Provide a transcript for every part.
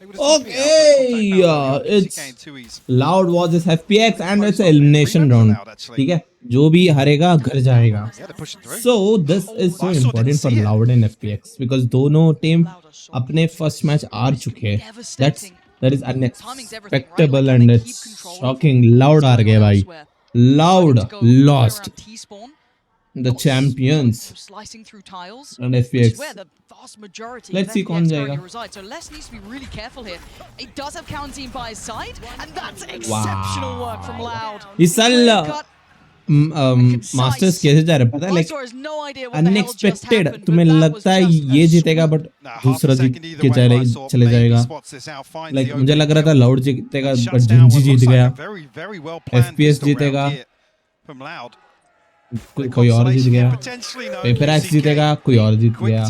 Okay, it's Loud was this FPX and it's elimination round. ठीक है, जो भी हारेगा घर जाएगा. So this is so important for Loud and FPX because दोनों टीम अपने first match हार चुके हैं. That is unacceptable and it's shocking. Loud हार गए भाई. Loud lost. The champions and FPX. Let's see कौन जाएगा. So Les needs to be really careful here. He does have Counting by his side, and that's exceptional work from Loud. इस साल masters कैसे जा रहा है पता है, लाइक अनएक्सपेक्टेड. तुम्हें लगता है ये जीतेगा बट दूसरा जीत के चले जाएगा. लाइक मुझे लग रहा था लाउड जीतेगा बट जिंजी जीत गया. एफपीएस जीतेगा, कोई और जीत गया. पेपरएक्स जीतेगा, कोई और जीत गया.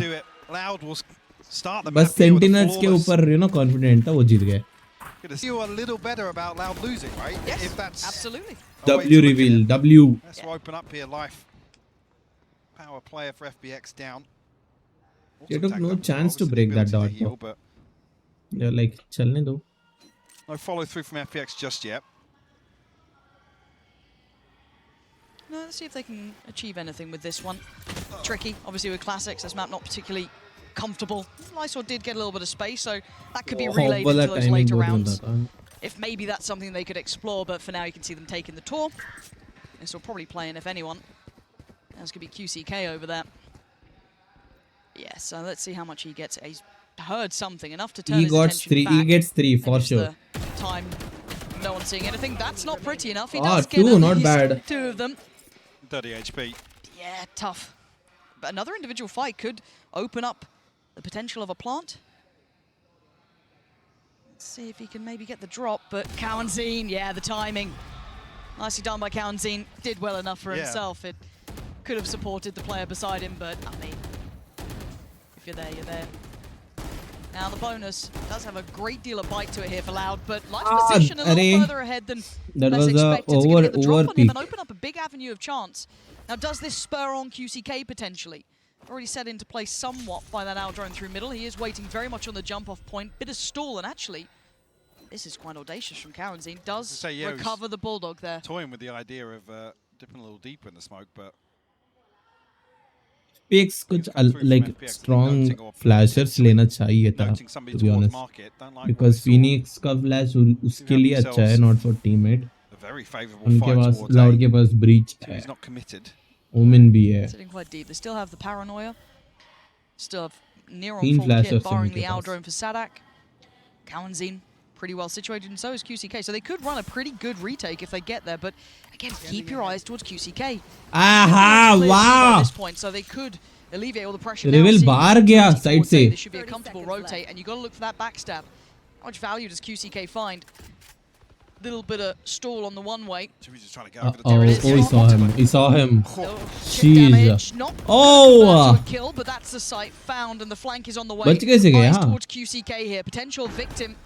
बस सेंटिनल्स के ऊपर कॉन्फिडेंट था, वो जीत गए. feel a little better about Loud losing, right? Yes, if that's absolutely. W reveal, W. Let's open up here, life. Power player for FPX down. They took no chance to break that dot. But they're like, chalne do. No follow through from FPX just yet. No, let's see if they can achieve anything with this one. Tricky, obviously with classics, this map not particularly comfortable. Lysor did get a little bit of space, so that could be relayed into those later rounds. If maybe that's something they could explore, but for now you can see them taking the tour. This will probably play in if anyone. There's going to be QCK over there. Yeah, so let's see how much he gets. He's heard something, enough to turn his attention back. He gets three for sure. Time, no one's seeing anything. That's not pretty enough. He does get two, not bad. Two of them. 30 HP. Yeah, tough. But another individual fight could open up the potential of a plant. Let's see if he can maybe get the drop, but Cowanzine, yeah, the timing. Nicely done by Cowanzine. Did well enough for himself. It could have supported the player beside him, but I mean, if you're there, you're there. Now the bonus does have a great deal of bite to it here for Loud, but Light's position a little further ahead than less expected to get the drop on him and open up a big avenue of chance. Now does this spur on QCK potentially? Already set into place somewhat by that Owl drone through middle. He is waiting very much on the jump-off point. Bit of stall, and actually, this is quite audacious from Cowanzine. Does recover the Bulldog there. Toying with the idea of dipping a little deeper in the smoke, but... FPX कुछ like strong flashers लेना चाहिए था, to be honest. Because Phoenix का flash उसके लिए अच्छा है, not for teammate. उनके पास Loud के पास breach है. Omen भी है. Sitting quite deep. They still have the paranoia. Still have Neron full kit, barring the Owl drone for Sadak. Cowanzine pretty well situated, and so is QCK. So they could run a pretty good retake if they get there, but again, keep your eyes towards QCK. Aha! Wow! At this point, so they could alleviate all the pressure. Reveal बाहर गया side से. This should be a comfortable rotate, and you got to look for that backstab. How much value does QCK find? Little bit of stall on the one-way. Oh, he saw him. He saw him. Jeez. Oh! Kill, but that's the site found, and the flank is on the way. बच कैसे गया? Eyes towards QCK here. Potential victim.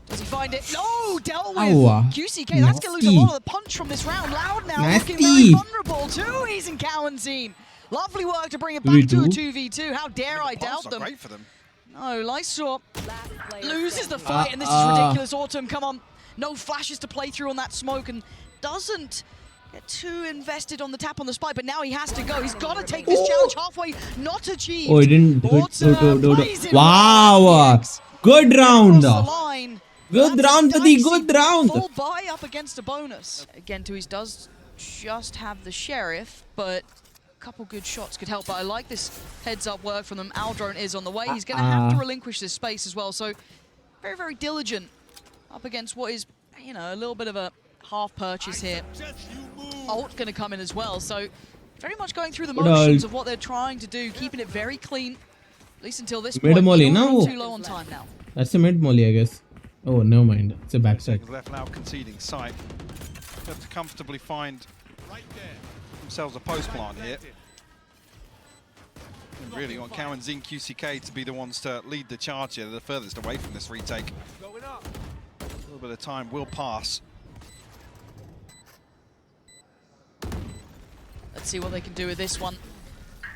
Does he find it? No! Dealt with. QCK, that's going to lose a lot of the punch from this round. Loud now looking very vulnerable. Two he's in Cowanzine. Lovely work to bring it back to a 2v2. How dare I doubt them? Great for them. No, Lysor loses the fight, and this is ridiculous. Autumn, come on. No flashes to play through on that smoke, and doesn't get too invested on the tap on the spike, but now he has to go. He's got to take this challenge halfway. Not achieved. Oh, he didn't. Wow. Good round. Good round, buddy. Good round. Full buy up against a bonus. Again, Tuis does just have the Sheriff, but couple good shots could help, but I like this heads-up work from them. Owl drone is on the way. He's going to have to relinquish this space as well, so very, very diligent up against what is, you know, a little bit of a half purchase here. Ult going to come in as well, so very much going through the motions of what they're trying to do, keeping it very clean, at least until this point. No. Too low on time now. That's a mid molly, I guess. Oh, never mind. It's a backside. Left now conceding sight. Have to comfortably find themselves a post plant here. And really want Cowanzine QCK to be the ones to lead the charge here. They're the furthest away from this retake. A little bit of time will pass. Let's see what they can do with this one.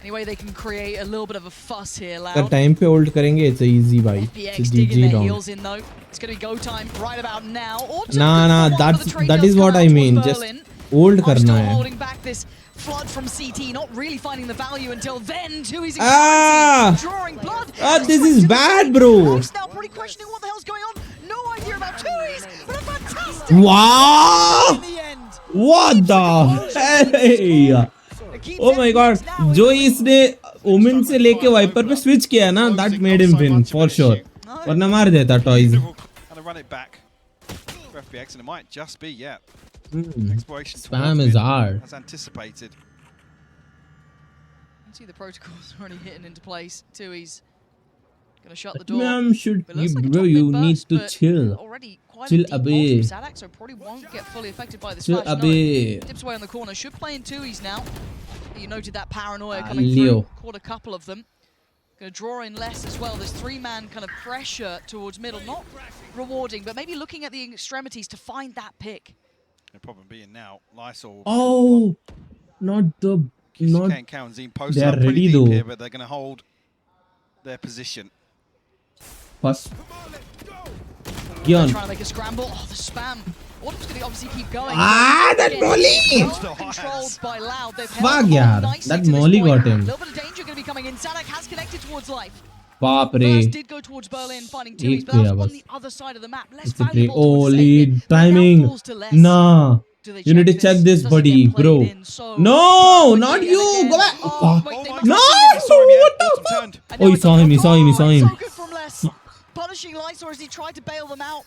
Any way they can create a little bit of a fuss here, अगर Loud. Time पे hold करेंगे it's easy भाई FPX it's digging GG their round heels in though. It's going to be go time right about now. nah that is what I mean just hold करना है holding back this flood from CT, not really finding the value until then. Tui's drawing blood. This is bad, bro. Now pretty questioning what the hell's going on. No idea about Tui's, but a fantastic wow in the end. what the hey oh my god जो इसने women से लेके wiper पे switch किया ना that made him win for sure वरना मार देता toys And run it back for FPX, and it might just be exploration spam is hard as anticipated. You see the protocols already hitting into place. Tui's gonna shut the door. ma'am should It looks you like a bro top you mid need burst, to but chill already quite chill a deep abhi. ult from Sadak, so probably won't get fully affected by this chill flash. abhi. No, dips away on the corner. Should play in Tui's now. You noted that paranoia coming Leo. through. Caught a couple of them. Gonna draw in less as well. There's 3-man kind of pressure towards middle. Not rewarding, but maybe looking at the extremities to find that pick. The problem being now, Lysol. Oh, not the not. and Kawanzine post They are up pretty ready deep though. here, but they're going to hold their position. First, They're Gion. trying to make a scramble. Oh, the spam. Autumn's going to obviously keep going. That Again, molly! well controlled by Loud. They've Fuck, held yaar. on nicely That to this molly point. got him. A little bit of danger going to be coming in. Sadak has connected towards life. Baap First re. did go towards Berlin, finding Tui's, but that was on the other side of the map. Less It's a great. valuable Oh, towards lead saving it, but now timing. falls to less. Nah. Do they You need to check this, Does it buddy, get played bro. in so No, perfectly? not And you. again, Go back. oh, wait, they must No, have seen it. what the fuck? Turned. And Oh, now he it's saw him, he saw him, he saw him. So good from less. Punishing Lysor as he tried to bail them out.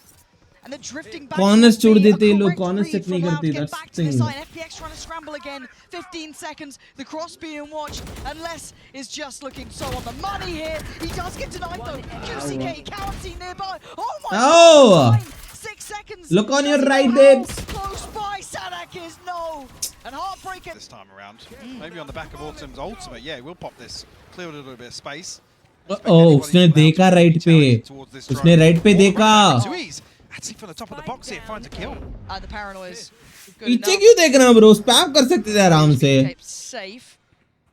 And they're drifting back. Corners towards छोड़ B, a देते हैं लोग, correct corners read check नहीं from Loud to करते, get that's back to this thing. side. FPX trying to scramble again. 15 seconds. The cross being watched. And Les is just looking so on the money here. He does get denied though. QCK, Kawanzine nearby. Oh my god. 6 seconds. Look on your Doesn't right, know how babes. Close by. Sadak is no. And heartbreaker. This time around. Maybe on the back of Autumn's ultimate. Yeah, we'll pop this. Clear a little bit of space. Oh, उसने देखा right पे. उसने right पे देखा. Actually from the top of the box here finds a kill. And the paranoia is good पीछे enough. क्यों देखना bro? Spam कर सकते थे आराम से. Kept safe.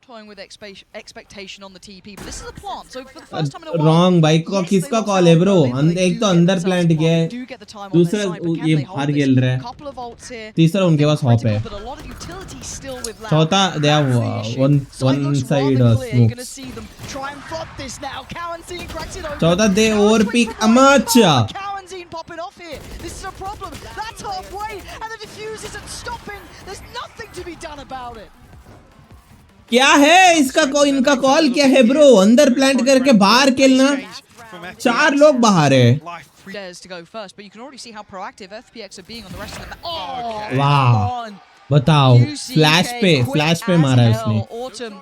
Toying with expectation on the TP, but this is a plant, so for the first time in a while. Wrong भाई को yes, किसका they lost call है out bro? Berlin, but they एक do तो get अंदर themselves plant a किया point. है. They do get the time on their दूसरा side, but can ये they hold बाहर this? खेल रहा है. Couple of ults here. तीसरा उनके पास हॉप है. But a lot of utility still with Loud. चौथा they have That's the issue. one Side looks side rather clear. You're gonna smokes. see them try and flop this now. Kawanzine cracks it open. चौथा they Now overpeak switch for much. right. Kawanzine popping off here. This is a problem. That's halfway, and the defuse isn't stopping. There's nothing to be done about it. क्या है इसका इनका call क्या है bro? अंदर plant करके बाहर खेलना. 4 लोग बाहर है. Dares to go first, but you can already see how proactive FPX are being on the rest of the map. Okay. Wow. come on. बताओ UCK फ्लैश पे quick मारा है as उसने. hell. Autumn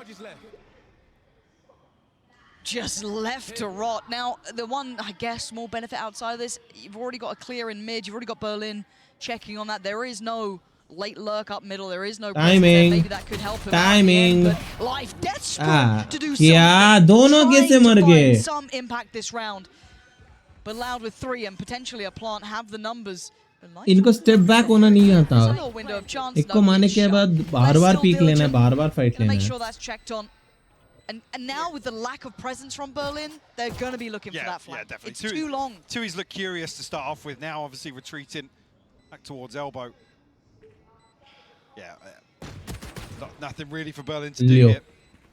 just left to rot. Now, the one, I guess, small benefit outside of this, you've already got a clear in mid, you've already got Berlin checking on that. There is no late lurk up middle, there is no Timing. maybe that could help him Timing. out at the end, but life desperate to do something. क्या दोनों कैसे Trying to मर find गए? some impact this round. But Loud with 3 and potentially a plant have the numbers. इनको step back होना नहीं आता. There's a little window of chance, एक को मारने के बाद बार-बार पीक लेना है, बार-बार फाइट Gonna लेना make है. sure that's checked on. And now with the lack of presence from Berlin, they're going to be looking for that flank. Yeah, definitely. It's too long. Tui's look curious to start off with. Now, obviously, retreating back towards elbow. Yeah, nothing really for Berlin to do Leo. here.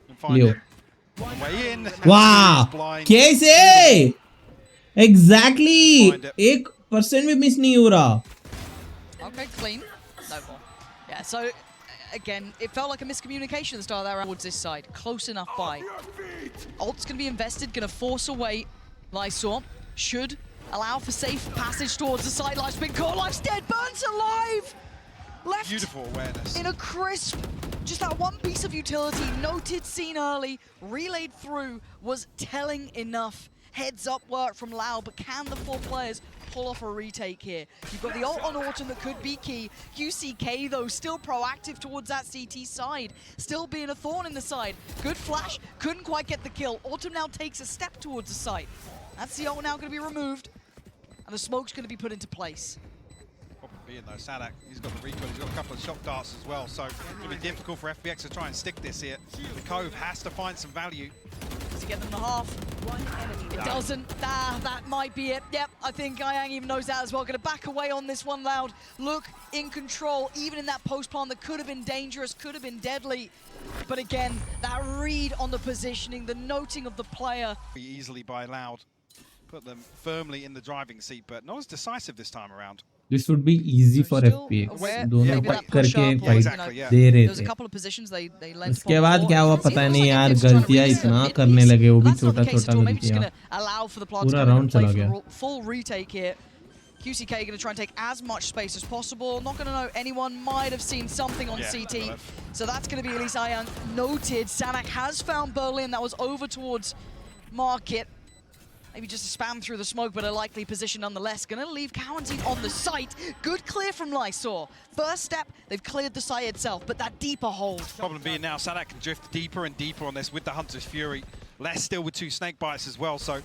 And find Leo. it. Way in. वाह Blind. कैसे? Exactly. Find it. 1% भी miss नहीं हो रहा. Okay, clean. No more. Yeah, so again, it felt like a miscommunication at the start of that round towards this side. Close enough by. Ult's going to be invested, going to force away Lysor. Should allow for safe passage towards the side. Life's been caught. Life's dead. Burns alive. Left Beautiful awareness. in a crisp, just that one piece of utility, noted, seen early, relayed through, was telling enough. Heads up work from Loud, but can the 4 players pull off a retake here? You've got the ult on Autumn that could be key. QCK though, still proactive towards that CT side, still being a thorn in the side. Good flash, couldn't quite get the kill. Autumn now takes a step towards the site. That's the ult now going to be removed, and the smoke's going to be put into place. being though. Sadak, he's got the recoil, he's got a couple of shock darts as well, so it's going to be difficult for FPX to try and stick this here. The Cove has to find some value. Does he get them the half? It doesn't. That might be it. Yep, I think Ayang even knows that as well. Going to back away on this one, Loud. Look in control, even in that post plant that could have been dangerous, could have been deadly. But again, that read on the positioning, the noting of the player. Easily by Loud. Put them firmly in the driving seat, but not as decisive this time around. This would be easy for FPX. दोनों टक करके fight दे रहे थे। उसके बाद क्या हुआ पता नहीं यार, गलतियां इतना करने लगे, वो भी छोटा-छोटा गलतियां, पूरा राउंड चला गया। Full retake here. QCK going to try and take as much space as possible. Not going to know anyone. Might have seen something on CT. So that's going to be Elise Ayang noted. Sanak has found Berlin. That was over towards Market. Maybe just a spam through the smoke, but a likely position nonetheless. Going to leave Cowanteed on the site. Good clear from Lysor. First step, they've cleared the site itself, but that deeper hold. Problem being now, Sadak can drift deeper and deeper on this with the Hunter's Fury. Less still with 2 snake bites as well, so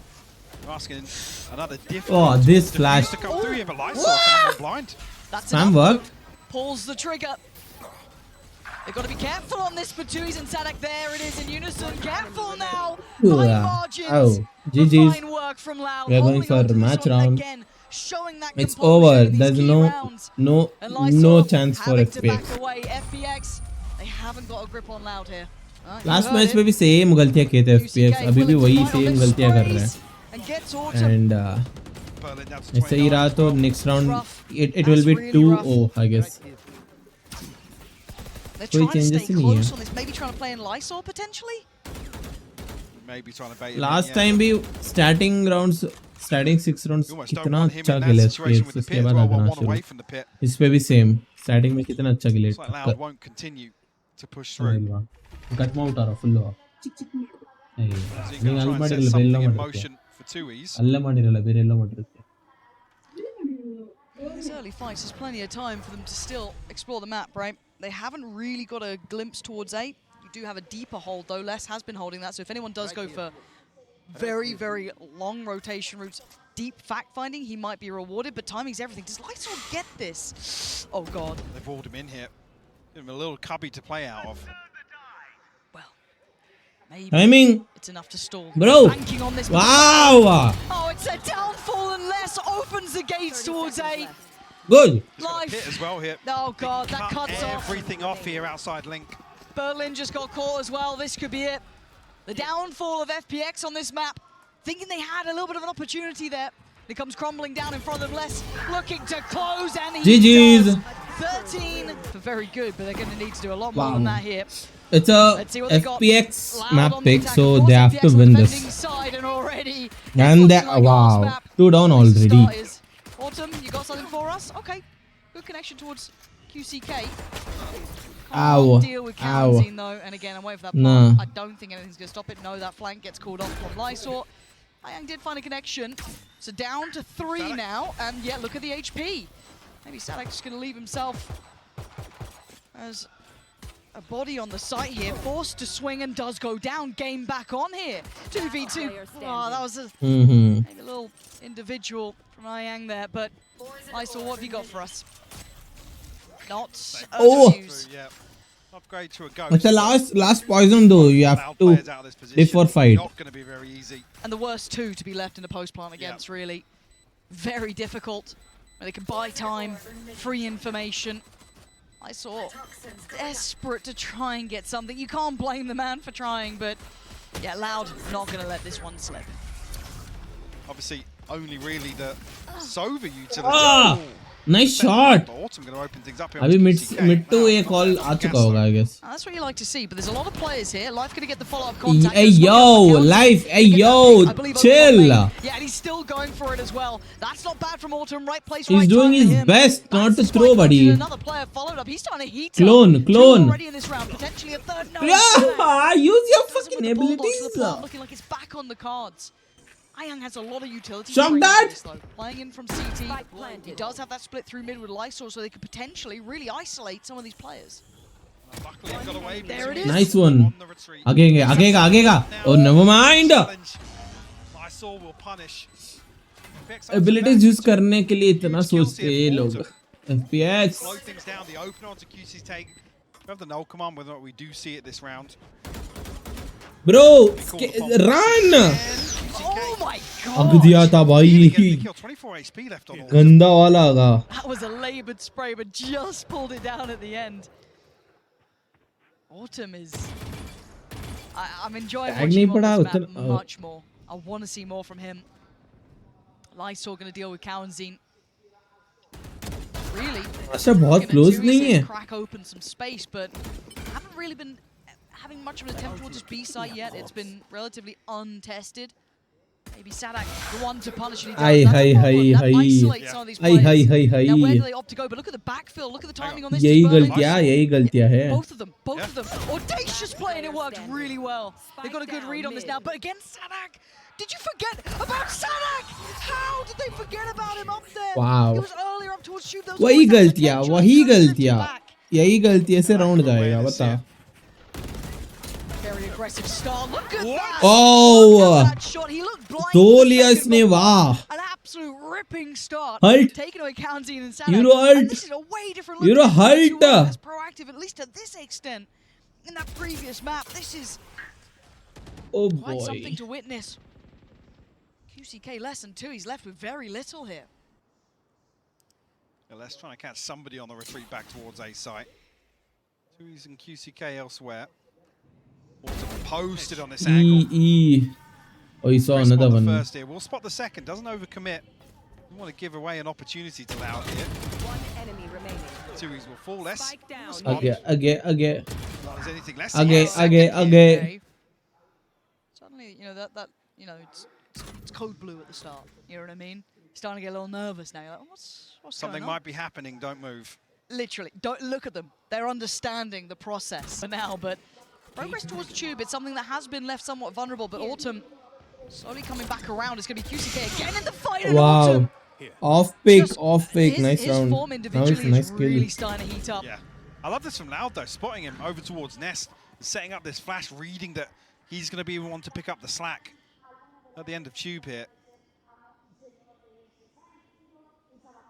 we're asking another different this flash to come through here, but Lysor found blind. That's Spam worked. Pulls the trigger. They've got to be careful on this, Batuis and Sadak. There it is in unison. Careful now. Fine margins. GG's. Fine work from Loud. We are going for match round. Again, showing that it's over. There's no chance for FPX. FPX, they haven't got a grip on Loud here. Last match में भी same गलतियां किए थे FPX, अभी भी वही same गलतियां कर रहे हैं. And ऐसे ही रहा तो next round it will be 2-0 I guess. They're trying to stay close on this. Maybe trying to play in Lysor potentially. Maybe trying to bait. Last time भी starting 6 rounds कितना अच्छा खेले FPX, उसके बाद आगना शुरू. इस पे भी same. Starting में कितना अच्छा खेले. Loud won't continue to push through. Gut mount आ रहा full हुआ. नहीं अल्ल माडिरल बेल्लो माडिरल. अल्ल माडिरल बेरेल्लो माडिरल. These early fights, there's plenty of time for them to still explore the map, right? They haven't really got a glimpse towards A. You do have a deeper hold, though. Les has been holding that, so if anyone does go for very, very long rotation routes, deep fact-finding, he might be rewarded, but timing's everything. Does Lysor get this? Oh, God. They've walled him in here. Give him a little cubby to play out of. Well, maybe timing. It's enough to stall. Bro. Banking on this. Wow. Oh, it's a downfall, and Les opens the gates towards A. Good. Life. Hit as well here. Oh, God, that cuts everything off here outside Link. Berlin just got caught as well. This could be it. The downfall of FPX on this map. Thinking they had a little bit of an opportunity there. It comes crumbling down in front of them. Les looking to close, and he does. 13 for very good, but they're going to need to do a lot more than that here. It's a FPX map pick, so they have to win this. And wow, 2 down already. Autumn, you got something for us? Okay, good connection towards QCK. Ow. Deal with Cowanteed though, and again, I'm waiting for that plant. I don't think anything's going to stop it. No, that flank gets called off from Lysor. Ayang did find a connection. So down to 3 now, and yeah, look at the HP. Maybe Sadak's just going to leave himself as a body on the site here, forced to swing and does go down. Game back on here. 2v2. Oh, that was maybe a little individual from Ayang there, but Lysor, what have you got for us? Not yeah. Upgrade to a go. It's the last poison though. You have to live for fight. Not going to be very easy. And the worst 2 to be left in the post plant against, really. Very difficult. Where they can buy time, free information. I saw desperate to try and get something. You can't blame the man for trying, but yeah, Loud not going to let this one slip. Obviously, only really the Sova utility. Nice shot. अभी mid to a call आ चुका होगा, I guess. That's what you like to see, but there's a lot of players here. Life going to get the follow-up contact. Hey yo, Life. Hey yo, chill. Yeah, and he's still going for it as well. That's not bad from Autumn. Right place, right time. He's doing his best not to throw, buddy. Another player followed up. He's starting to heat Clone. already in this round. Potentially a third. No. Yeah, use your fucking abilities. Looking like it's back on the cards. Ayang has a lot of utility. Shock that! Playing in from CT. He does have that split through mid with Lysor, so they could potentially really isolate some of these players. There it is. Nice one. Agega. Oh, never mind. Abilities use करने के लिए इतना सोचते हैं लोग. FPX. Slow things down. The opener onto QC's take. We have the null command, whether or not we do see it this round. Bro, run! Oh my ag god! diya tha bhai. 24 HP left on all. Ganda wala ga. That was a laboured spray, but just pulled it down at the end. Autumn is... I'm enjoying watching him on this map much more. I want to see more from him. Lysor going to deal with Cowanzine. Really? अच्छा बहुत close नहीं है. Crack open some space, but haven't really been having much of an attempt towards his B site yet. It's been relatively untested. Maybe Sadak, the one to punish, and he does. That isolates some of these players. Now where do they opt to go? But look at the backfill. Look at the timing on this. यही गलतियाँ है. Both of them. Audacious play, and it worked really well. They've got a good read on this now. But against Sadak, did you forget about Sadak? How did they forget about him up there? Wow. He was earlier up towards shoot. वही गलतियाँ. यही गलतियाँ से round जाएगा बता. Very aggressive start. Look at that! Oh! Look at that shot. He looked blind. Dolius ne वाह. An absolute ripping start. Halt. Taking away Cowanzine and Sadak. Euro halt. And this is a way different look. Euro halt. As proactive, at least to this extent. In that previous map, this is Oh quite boy. something to witness. QCK less than 2. He's left with very little here. Yeah, let's try and catch somebody on the retreat back towards A site. Tui's and QCK elsewhere. Autumn posted on this angle. Oh, you saw another one. First here. We'll spot the second. Doesn't overcommit. We want to give away an opportunity to Loud here. One enemy remaining. Tui's will fall less. Spike down. Again. Not as anything less. Again. Suddenly, you know, that you know, it's code blue at the start. You know what I mean? Starting to get a little nervous now. You're like, what's Something going on? might be happening. Don't move. Literally, don't look at them. They're understanding the process for now, but progress towards the tube, it's something that has been left somewhat vulnerable, but Autumn slowly coming back around. It's going to be QCK again in the fight. Wow. Autumn. Off pick. Nice round. His form individually is really starting to heat up. Yeah. I love this from Loud though, spotting him over towards Nest, setting up this flash, reading that he's going to be the one to pick up the slack at the end of tube here.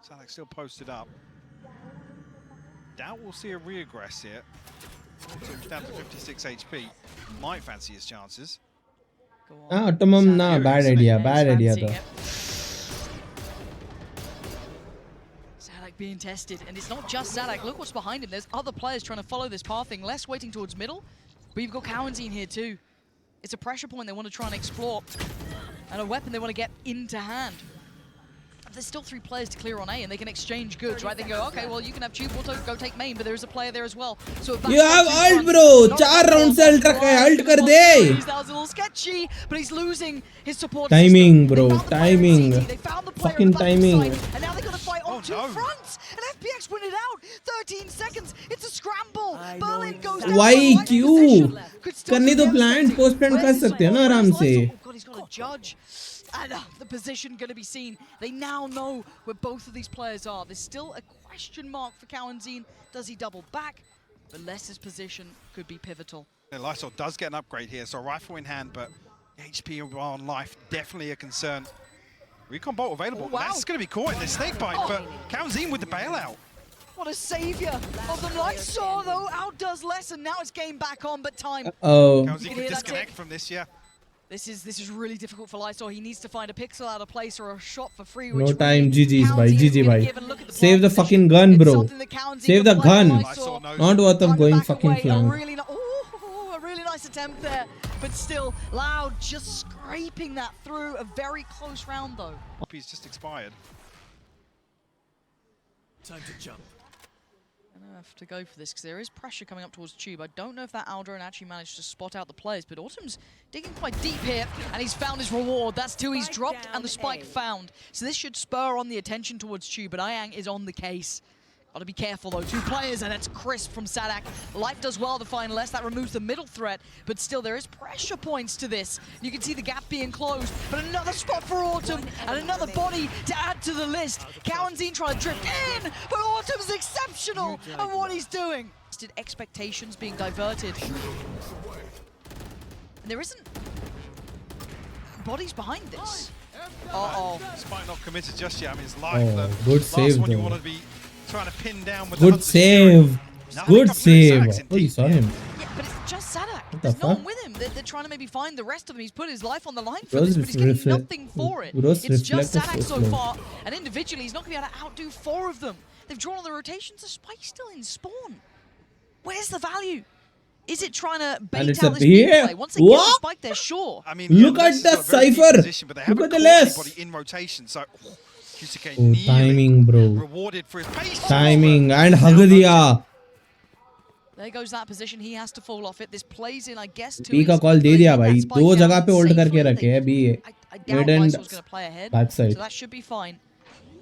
Sadak still posted up. Doubt we'll see a reaggress here. Autumn's down to 56 HP. Might fancy his chances. Autumn, nah, bad idea though. Sadak being tested, and it's not just Sadak. Look what's behind him. There's other players trying to follow this pathing. Less waiting towards middle, but you've got Cowanzine here too. It's a pressure point they want to try and explore, and a weapon they want to get into hand. There's still 3 players to clear on A, and they can exchange goods, right? They can go, okay, well, you can have tube, we'll go take main, but there is a player there as well. So you have ult, bro. 4 rounds se ult rakha hai. Ult kar de. That was a little sketchy, but he's losing his support Timing, system. bro. Timing. They found the player Fucking timing. and now they got to fight on 2 fronts. And FPX win it out. 13 seconds. It's a scramble. Berlin goes down. Why right क्यों? position. करनी तो plant post plant कर सकते हैं ना आराम से. Oh God, he's got a judge. And the position going to be seen. They now know where both of these players are. There's still a question mark for Cowanzine. Does he double back? But Less's position could be pivotal. And Lysor does get an upgrade here, so rifle in hand, but HP on life definitely a concern. Recon bolt available. Oh, wow. That's going to be caught in this snake bite, but Cowanzine with the bailout. What a savior of the Lysor, though. Outdoes Less, and now it's game back on, but time. Oh. Cowanzine can disconnect from this, yeah. This is really difficult for Lysor. He needs to find a pixel out of place or a shot for free. No which time, really GG's, bhai. GG, bhai. Save the position. fucking gun, bro. It's something that Cowanzine Save the can play. gun. Lysor Not worth of trying to going back fucking away. flank. A really nice attempt there, but still, Loud just scraping that through. A very close round, though. He's just expired. Time to jump. I have to go for this because there is pressure coming up towards Tube. I don't know if that Aldrin actually managed to spot out the players, but Autumn's digging quite deep here, and he's found his reward. That's 2 he's dropped and the spike found. So this should spur on the attention towards Tube, but Ayang is on the case. Got to be careful though. 2 players, and that's crisp from Sadak. Life does well to find Less. That removes the middle threat, but still there is pressure points to this. You can see the gap being closed, but another spot for Autumn and another body to add to the list. Cowanzine trying to drift in, but Autumn's exceptional at what he's doing. Expectations being diverted. And there isn't bodies behind this. Uh-oh. Despite not committed just yet, I mean, it's life. Oh, good last save one you though. want to be trying to pin down with the Good Hunter's save. Fury. Good save. Sadak's in Oh, you deep saw here. him. Yeah, but it's just Sadak. What the There's no fuck? one with him. They're trying to maybe find the rest of them. He's put his life on the line for Bro's this, but he's getting reflect- nothing for it. Bro's It's just reflect Sadak is so so slow. far, and individually he's not going to be able to outdo 4 of them. They've drawn all the rotations. The Spike's still in spawn. Where's the value? Is it trying to bait it's out a this big beer. play? Once they get the What? Spike, they're sure. I mean, Look yeah, at List the has got a very deep cipher. position, but they Look haven't at the caught list. anybody in rotation, so QCK Oh, nearly timing, bro. rewarded for his pace. Timing and hug diya. There goes that position. He has to fall off it. This plays in, I guess, to B का his- call they they दिया get भाई. that spike दो down जगह पे hold safely. करके रखे हैं अभी ये. I doubt Mid and Lysol's going to play ahead, backside. so that should be fine.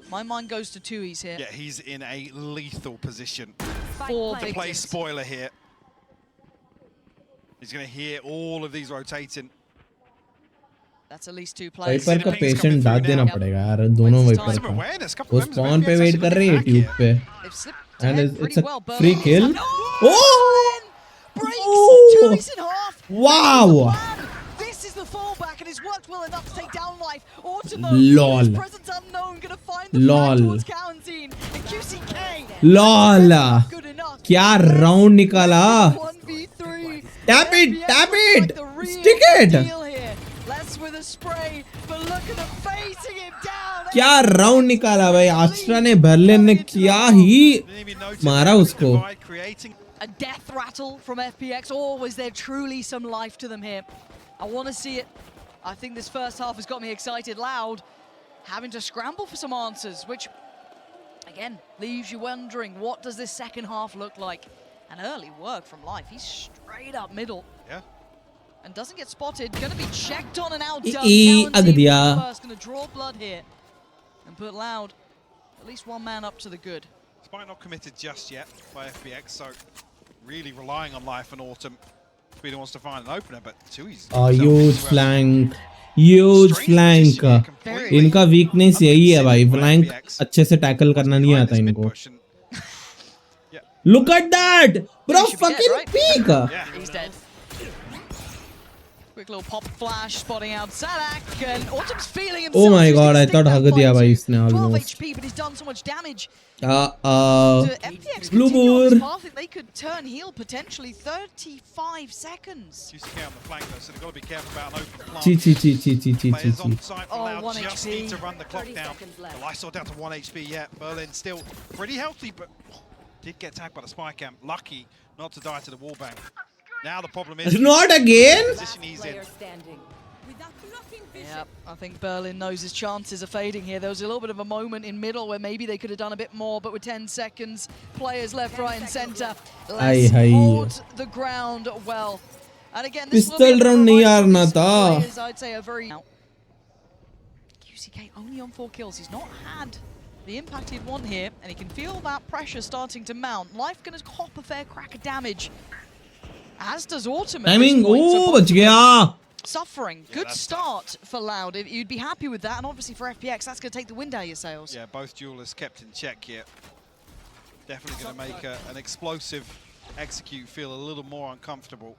My mind goes to Tui's here. Yeah, he's in a lethal position Four to big play hits. spoiler here. He's going to hear all of these rotating. That's at least 2 players. Wiper का Ping's coming patient through डाल देना now. पड़ेगा यार दोनों When's wiper this Some का. awareness, couple वो of members of spawn पे FPX wait actually कर रही है looking back ट्यूब here. पे. They've slipped And ahead it's pretty a well. free Berlin kill. is up- Oh! Breaks Oh! Tui's in half. Wow. This is the plan. This is the fallback, and it's worked well enough to take down Life. Automo, Lol. whose presence unknown, gonna find the Lol. flag towards Cowanzine. And QCK. LOL. Good enough. क्या round निकाला. 1v3. Tap it, FPX tap looks like it. the real Stick it. deal here. Less with a spray, but look at them facing him down. क्या round निकाला भाई. आस्ट्रा ने Berlin ने क्या ही Didn't even notice मारा the उसको. divide creating. A death rattle from FPX, or was there truly some life to them here? I want to see it. I think this first half has got me excited. Loud, having to scramble for some answers, which, again, leaves you wondering, what does this second half look like? And early work from Life. He's straight up middle Yeah. and doesn't get spotted. Going to be checked on and outdone. ag diya. First, going to draw blood here and put Loud at least one man up to the good. Spike not committed just yet by FPX, so really relying on Life and Autumn. Speeder wants to find an opener, but Tui's huge flank. Huge flank. इनका weakness यही है भाई. Flank अच्छे से tackle करना नहीं आता इनको. Look at that, bro! He should be dead, Fucking right? peek. Yeah. He's dead. Quick little pop flash, spotting out Sadak, and Autumn's feeling himself. Oh my He's god, gonna I stick thought that hug diya fight bhai too. isne 12 almost. HP, but he's done so much damage. Uh, To FPX Blue continue on this board. path, I think they could turn heel potentially 35 seconds. QCK on the flank though, so they've got to be careful about an open plant. Chi. Players on site for Oh, Loud 1 just HP. need to run the clock down. The Lysol down to 1 HP yet. Berlin still pretty healthy, but did get tagged by the spy camp. Lucky not to die to the wallbang. Now the problem is Not again. the position he's in. Yep, I think Berlin knows his chances are fading here. There was a little bit of a moment in middle where maybe they could have done a bit more, but with 10 seconds, players left, right, and center. Let's hold the ground well. And again, this will be Pistol a round नहीं reminder हारना these था. players, I'd say, are very. QCK only on 4 kills. He's not had the impact he'd want here, and he can feel that pressure starting to mount. Life gonna cop a fair crack of damage, as does Autumn. at this Timing. point, so Oh, both बच गया. suffering. Yeah, Good that's start for Loud. You'd be happy with that, and obviously for FPX, that's going to take the wind out of your sails. Yeah, both duelists kept in check here. Definitely going to make an explosive execute feel a little more uncomfortable.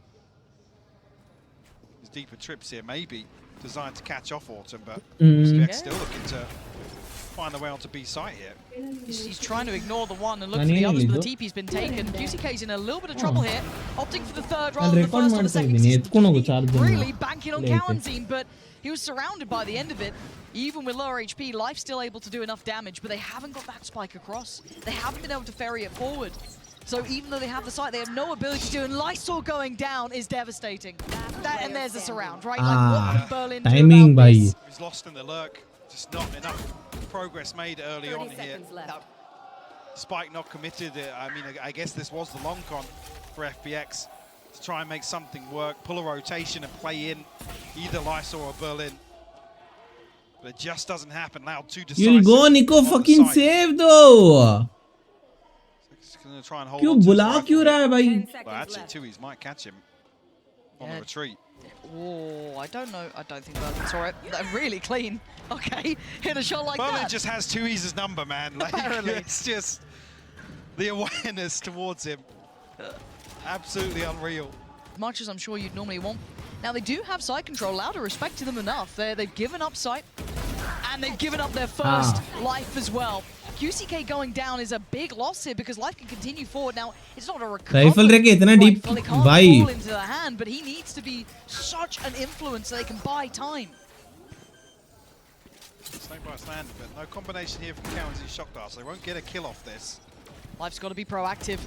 His deeper trips here maybe designed to catch off Autumn, but FPX still looking to find their way onto B site here. He's trying to ignore the one and look for the others, but the TP's been taken. QCK's in a little bit of trouble here, opting for the third rather than the first or the second. He's really banking on Cowanzine, but he was surrounded by the end of it. Even with lower HP, Life's still able to do enough damage, but they haven't got that spike across. They haven't been able to ferry it forward. So even though they have the site, they have no ability to, and Lysol going down is devastating. And there's the surround, right? Like, what can Berlin do timing about bhai. this? He's lost in the lurk, just not enough progress made early on here. Spike not committed. I mean, I guess this was the long con for FPX to try and make something work, pull a rotation and play in either Lysol or Berlin. But it just doesn't happen. Loud too decisive. You'll go Nico on the fucking site. save though. He's gonna try and hold क्यों on to his बुला rifle क्यों here. रहा है भाई? Well, actually, Tui's might catch him on the Yeah. retreat. Oh, I don't know. I don't think Berlin saw it. They're really clean. Okay, hit a shot like Berlin that. just has Tui's number, man. Like, Apparently. it's just the awareness towards him. Absolutely unreal. Much as I'm sure you'd normally want. Now, they do have site control. Loud are respecting them enough. They've given up site, and they've given up their first life as well. QCK going down is a big loss here because life can continue forward. Now, it's not a recovery. Rifle रखे इतना deep Rightfully can't भाई. fall into the hand, but he needs to be such an influence so they can buy time. Snake by stand, but no combination here from Cowan's in shock dart, so they won't get a kill off this. Life's got to be proactive.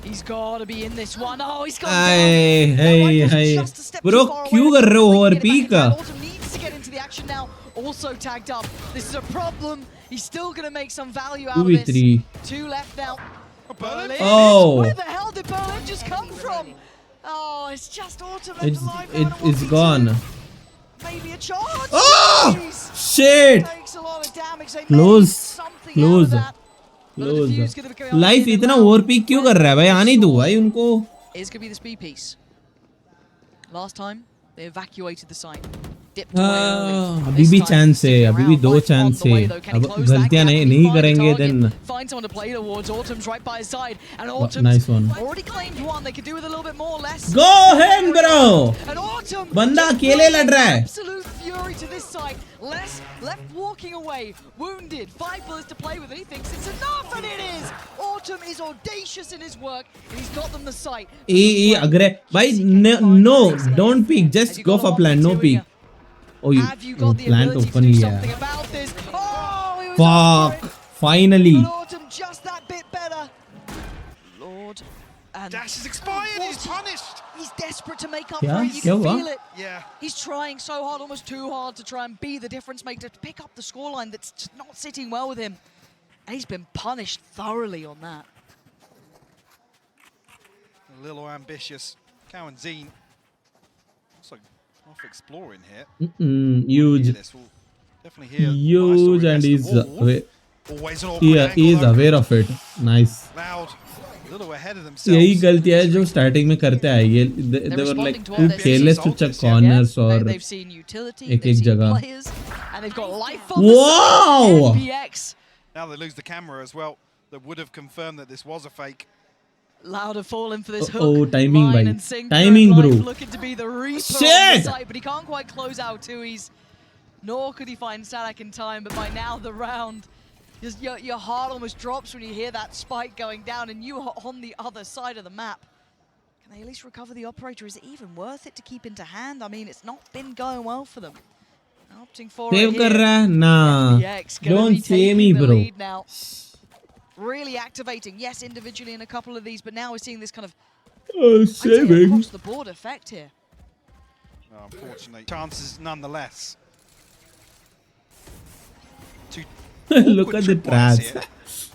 He's got to be in this one. Oh, he's gone Hey, down. hey, Life was hey. just a step Bro, too far क्यों away. कर रहे हो They can overpeak get it back का? in time. Autumn needs to get into the action now. Also tagged up. This is a problem. He's still going to make some value out of this. 2v3. 2 left now. Berlin. Oh. Where the hell did Berlin just come from? Oh, it's just Autumn left alive now in a It's 1v2. gone. Maybe a charge. Oh! Jeez. Shit! Takes a lot of damage. They Close. made something Close. out of that. But the defuse gonna be going life on in इतना and out. ओवरपीक क्यों कर रहा है भाई? आने दो भाई उनको. Is going to be the speed piece. Last time, they evacuated the site. Dipped away early. अभी This भी time, चांस है, sticking अभी भी around. 2 Life on chance the way, है. though. Can he अब close that गलतियां gap? नहीं Can he नहीं find a करेंगे target? then. Find someone to play towards. Autumn's right by his side. And Nice Autumn's one. already claimed one. They could do with a little bit more, less. Go ahead, bro. And Autumn बंदा just अकेले लड़ रहा है. absolute fury to this side. Less left walking away, wounded, 5 bullets to play with, and he thinks it's enough, and it is. Autumn is audacious in his work, and he's got them the sight. अगर भाई no don't peek, just go for plan, no peek. Oh, Have you got the plant ability to open do लिया. something about this? Oh, he was Fuck! up for it. Finally. But Autumn just that bit better. Lord. And Dash is expired, he's What? punished! He's desperate to make up क्या? for it. You क्या can हुआ? feel it. Yeah. He's trying so hard, almost too hard, to try and be the difference maker, to pick up the scoreline that's just not sitting well with him. And he's been punished thoroughly on that. A little ambitious. Cowan Zine. Also off exploring here. Huge. Hear this, we'll definitely hear Huge, and he's always an awkward yeah, he is angle, though. aware of it. Nice. Loud. A little ahead of themselves. यही गलतियां है जो starting में करते आए ये. They They're were responding like to what they're careless seeing. to check Yeah, corners or they've seen utility, एक they've seen जगह. players, and they've got life on the Wow! side. FPX. Now they lose the camera as well. That would have confirmed that this was a fake. Loud have fallen for this hook. Oh, timing, line bhai. and sinker, Timing, and bro. Life looking to be the reaper on the Shit! site, but he can't quite close out Tui's. Nor could he find Sadak in time, but by now the round, just your heart almost drops when you hear that spike going down, and you are on the other side of the map. Can they at least recover the operator? Is it even worth it to keep into hand? I mean, it's not been going well for them. Opting for it save here. कर रहा है ना. FPX gonna be Don't say taking me, the bro. lead now. Really activating, yes, individually in a couple of these, but now we're seeing this kind of I'd say Saving. across the board effect here. Oh, unfortunately, chances nonetheless. Two Look awkward at the tripwires traps. here.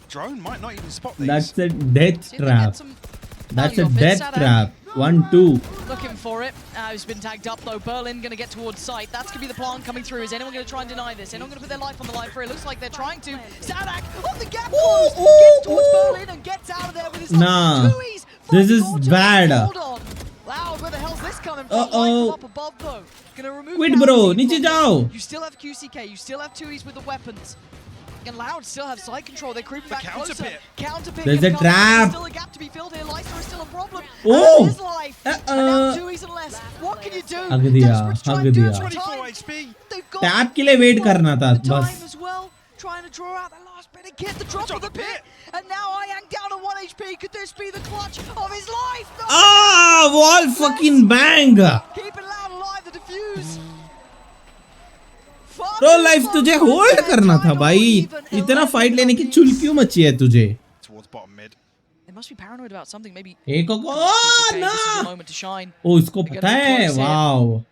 Drone might not even spot these. That's a death See if they get trap. some That's value a off it. death Sadak trap. 1-2. looking for it. He's been tagged up though. Berlin going to get towards site. That's going to be the plan coming through. Is anyone going to try and deny this? Anyone going to put their life on the line for it? Looks like they're trying to. Sadak on the gap close. Gets towards Berlin and gets out of there with his life. Nah. Tui's This is fighting Autumn. bad. Hold on. Loud, where the hell's this coming from? Uh-oh. Light from up above though. Gonna remove Wait, Cowan bro. Zine नीचे from जाओ. this. You still have QCK. You still have Tui's with the weapons. And Loud still have side control. They're creeping back closer. counter-pit. Counter-pit. There's can a come. trap. There's still a gap to be filled here. Leicester is still a problem. Oh. And his life. And now Tui's and less. What can you do? हक दिया, Desperate to try हक and do it दिया. for 24 time. HP. They've got tap के लिए wait करना था the time बस. as well. Trying to draw out the last bit and get the drop of the pit. pit. And now Ayang down to 1 HP. Could this be the clutch of his life? No. Ah, wall fucking bang. Keeping Loud alive, the defuse. Bro, life तुझे hold करना था भाई. इतना fight लेने की चुल क्यों मची है तुझे? Towards bottom mid. They must be paranoid about something. Maybe एक को QCK, ना. this is the moment to shine. ओ इसको पता है. Wow.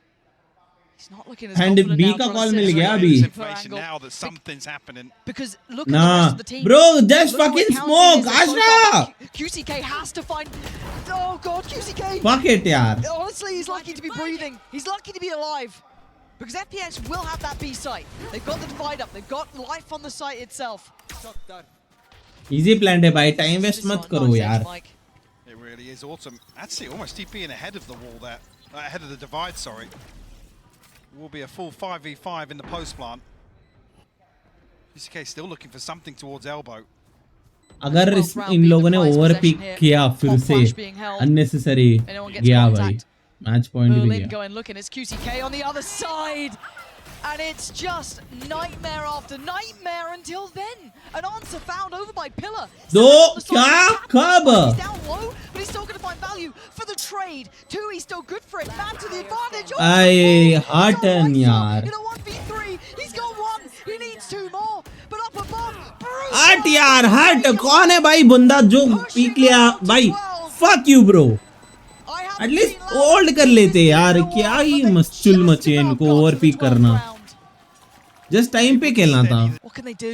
He's not looking as And confident B now, का trying to call set mill his गया way अभी. into There's the information angle. now that something's happening. Because look at the Nah, rest of the team. bro, just Look at what fucking Cowan smoke, Zine is so Ashra. far, but QCK has to find. Oh god, QCK. Fuck it यार. Honestly, he's lucky to be breathing. He's lucky to be alive. Because FPX will have that B site. They've got the divide up. They've got life on the site itself. Easy planned है भाई. Time waste This is मत on करो nice यार. edge, Mike. It really is. Autumn actually almost TPing ahead of the wall there. Ahead of the divide, sorry. It will be a full 5v5 in the post plant. PCK still looking for something towards elbow. अगर इन लोगों ने over pick किया फिर से unnecessary गया भाई. Match point भी Berlin गया. going looking. It's QCK on the other side. And it's just nightmare after nightmare until then. An answer found over by Pillar. दो क्या कब? He's down low, but he's still going to find value for the trade. Two, he's still good for it. Man to the advantage. Ay, Harton यार. In a 1v3, he's got one. He needs two more. But up above, हट यार हट. कौन है भाई बंदा जो peak लिया भाई? Fuck you bro. At least hold कर लेते यार. क्या ही मस्चुल मचे इनको ओवर पीक करना. जस्ट टाइम पे खेलना था. What can they do?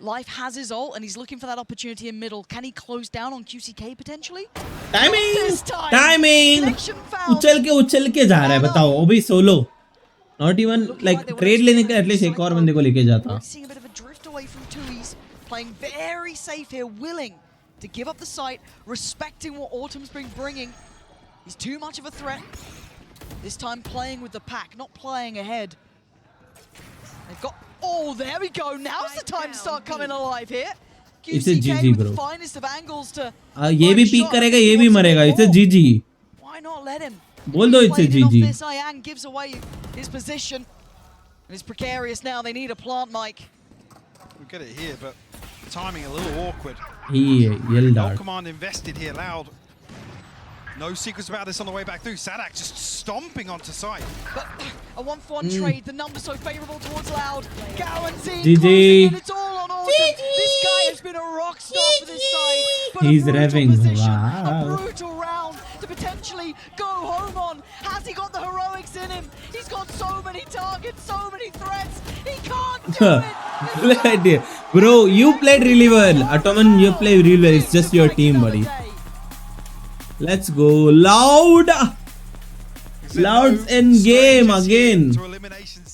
Life has his ult and he's looking for that opportunity in middle. Can he close down on QCK potentially? Timing उछल के जा रहा है. बताओ वो भी solo. Not even like trade लेने के एटलीस्ट एक और बंदे को लेके जाता. Seeing a bit of a drift away from Tui's, playing very safe here, willing to give up the site, respecting what Autumn's been bringing. He's too much of a threat. This time playing with the pack, not playing ahead. They've got, oh, there we go. Now's the time to start coming alive here. It's a GG, with bro. the finest of angles to ये भी peak करेगा, ये भी मरेगा. It's a GG. Why not let him? बोल दो it's a GG. This Ian gives away his position. And it's precarious now. They need a plant mic. We'll get it here, but timing a little awkward. He yelled No out. command invested here, Loud. No secrets about this on the way back through. Sadak just stomping onto site. But a 1-for-1 trade, the numbers so favourable towards Loud. Guaranteed. GG. It's all on Autumn. This guy has been a rock star for this side. But He's a brutal revving. position, Wow. a brutal round to potentially go home on. Has he got the heroics in him? He's got so many targets, so many threats. He can't do it. Bro, you played really well. Atoman, you play really well. It's just your team, buddy. Let's go. Loud. Loud's in game again. To elimination